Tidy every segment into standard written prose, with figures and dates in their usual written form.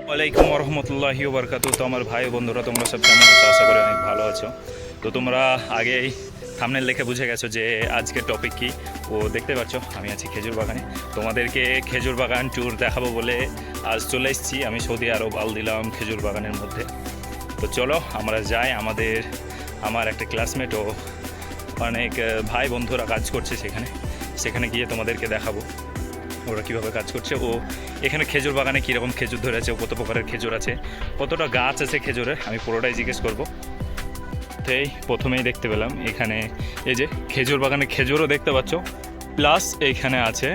ওয়ালাইকুম রহমতুল্লাহি ওয়া বারাকাতুহু। তো আমার ভাই বন্ধুরা, তোমরা সব কেমন আছো? আশা করি অনেক ভালো আছো। তো তোমরা আগেই থাম্বনেল দেখে বুঝে গেছো যে আজকের টপিক কি। ও দেখতে পাচ্ছ আমি আছি খেজুর বাগানে। তোমাদেরকে খেজুর বাগান ট্যুর দেখাবো বলে আজ চলে এসেছি আমি সৌদি আরব আল দিলাম খেজুর বাগানের মধ্যে। তো চলো আমরা যাই। আমার একটা ক্লাসমেট ও অনেক ভাই বন্ধুরা কাজ করছে সেখানে গিয়ে তোমাদেরকে দেখাবো ওরা কীভাবে কাজ করছে। ও এখানে খেজুর বাগানে কীরকম খেজুর ধরে আছে, কত প্রকারের খেজুর আছে, কতটা গাছ আছে খেজুরের, আমি পুরোটাই জিজ্ঞেস করবো। তো এই প্রথমেই দেখতে পেলাম এখানে এই যে খেজুর বাগানে খেজুরও দেখতে পাচ্ছ, প্লাস এইখানে আছে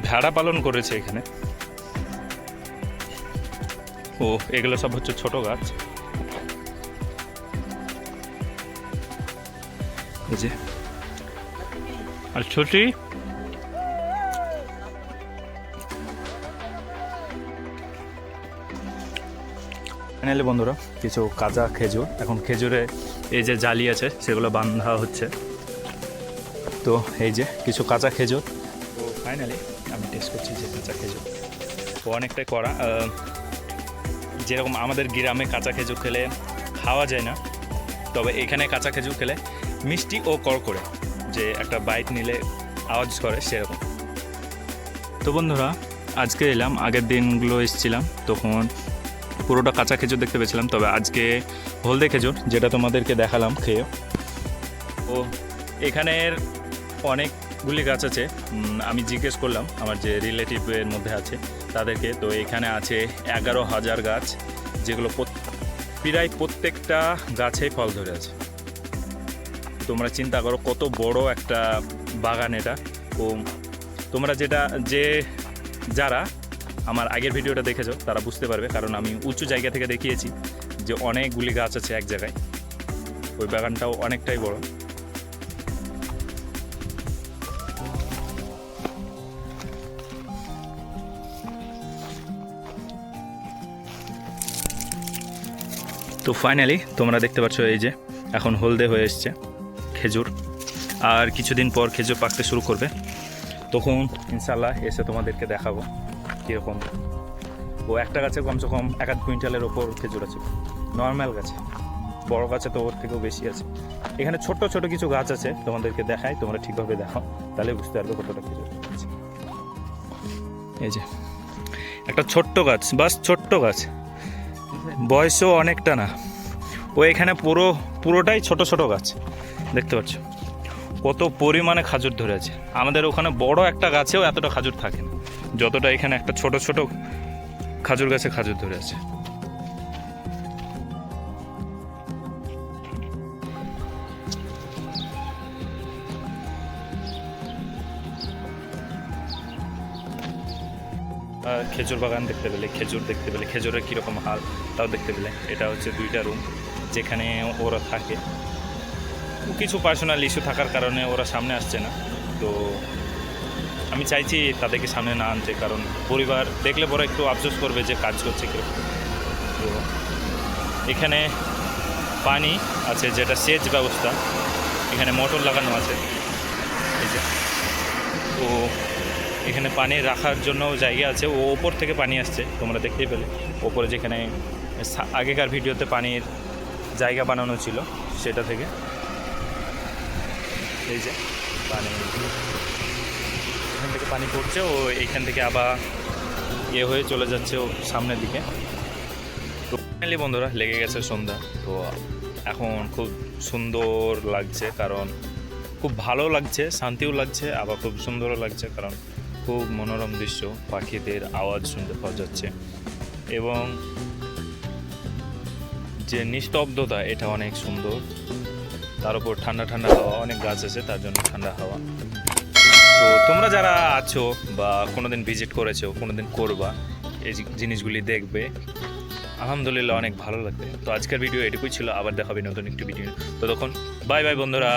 ভেড়া পালন করেছে এখানে। ও এগুলো সব হচ্ছে ছোট গাছ। এই যে আর ছোটি ফাইনালি বন্ধুরা কিছু কাঁচা খেজুর, এখন খেজুরে এই যে জালি আছে সেগুলো বাঁধা হচ্ছে। তো এই যে কিছু কাঁচা খেজুর, তো ফাইনালি আমি টেস্ট করছি যে কাঁচা খেজুর তো অনেকটাই কড়া। যেরকম আমাদের গ্রামে কাঁচা খেজুর খেলে খাওয়া যায় না, তবে এখানে কাঁচা খেজুর খেলে মিষ্টি ও কড়কড়ে, যে একটা বাইট নিলে আওয়াজ করে সেরকম। তো বন্ধুরা আজকে এলাম, আগের দিনগুলো এসেছিলাম তখন পুরোটা কাঁচা খেজুর দেখতে পেয়েছিলাম, তবে আজকে হলদে খেজুর যেটা তোমাদেরকে দেখালাম খেয়ে। ও এখানের অনেকগুলি গাছ আছে। আমি জিজ্ঞেস করলাম আমার যে রিলেটিভের মধ্যে আছে তাদেরকে, তো এখানে আছে 11,000 গাছ, যেগুলো প্রায় প্রত্যেকটা গাছেই ফল ধরে আছে। তোমরা চিন্তা করো কত বড় একটা বাগান এটা। ও তোমরা যারা আমার আগের ভিডিওটা দেখেছো তারা বুঝতে পারবে, কারণ আমি উঁচু জায়গা থেকে দেখিয়েছি যে অনেকগুলি গাছ আছে এক জায়গায়। ওই বাগানটাও অনেকটাই বড়। তো ফাইনালি তোমরা দেখতে পাচ্ছ এই যে এখন হলদে হয়ে এসছে খেজুর, আর কিছুদিন পর খেজুর পাকতে শুরু করবে, তখন ইনশাল্লাহ এসে তোমাদেরকে দেখাবো কীরকম। ও একটা গাছে কমসে কম 1-1 কুইন্টালের ওপর খেজুর আছে, নর্মাল গাছে। বড় গাছে তো ওর থেকেও বেশি আছে। এখানে ছোট ছোট কিছু গাছ আছে, তোমাদেরকে দেখাই, তোমরা ঠিকভাবে দেখো তাহলে বুঝতে পারবে কতটা খেজুর আছে। এই যে একটা ছোট্ট গাছ, বাস ছোট্ট গাছ, বয়সও অনেকটা না। ও এখানে পুরোটাই ছোট ছোট গাছ দেখতে পাচ্ছ, কত পরিমাণে খাজুর ধরে আছে। আমাদের ওখানে বড় একটা গাছেও এতটা খাজুর থাকে না যতটা এখানে একটা ছোট ছোট খাজুর গাছে খাজুর ধরে আছে। খেজুর বাগান দেখতে পেলে, খেজুরের কীরকম হাল তাও দেখতে পেলে। এটা হচ্ছে 2টা রুম যেখানে ওরা থাকে। কিছু পার্সোনাল ইস্যু থাকার কারণে ওরা সামনে আসছে না, তো আমি চাইছি তাদেরকে সামনে না আনতে, কারণ পরিবার দেখলে পরে একটু আফসোস করবে যে কাজ করছে কীরকম। তো এখানে পানি আছে, যেটা সেচ ব্যবস্থা, এখানে মোটর লাগানো আছে এই যে। তো এখানে পানি রাখার জন্য জায়গা আছে, ও ওপর থেকে পানি আসছে তোমরা দেখতেই পেলে। ওপরে যেখানে আগেকার ভিডিওতে পানির জায়গা বানানো ছিল সেটা থেকে এই যে পানি, এখান থেকে পানি পড়ছে, ও এইখান থেকে আবার হয়ে চলে যাচ্ছে ও সামনের দিকে। তো ফাইনালি বন্ধুরা লেগে গেছে সন্ধ্যা। তো এখন খুব সুন্দর লাগছে, কারণ খুব ভালো লাগছে, শান্তিও লাগছে, আবার খুব সুন্দরও লাগছে, কারণ খুব মনোরম দৃশ্য, পাখিদের আওয়াজ শুনতে পাওয়া যাচ্ছে, এবং যে নিস্তব্ধতা এটা অনেক সুন্দর। তার উপর ঠান্ডা ঠান্ডা হাওয়া, অনেক গাছ আছে তার জন্য ঠান্ডা হাওয়া। তো তোমরা যারা আছো বা কোনোদিন ভিজিট করেছো, কোনোদিন করবা, এই জিনিসগুলি দেখবে, আলহামদুলিল্লাহ অনেক ভালো লাগবে। তো আজকের ভিডিও এটুকুই ছিল, আবার দেখাবে নতুন একটি ভিডিও। তো তখন বাই বাই বন্ধুরা।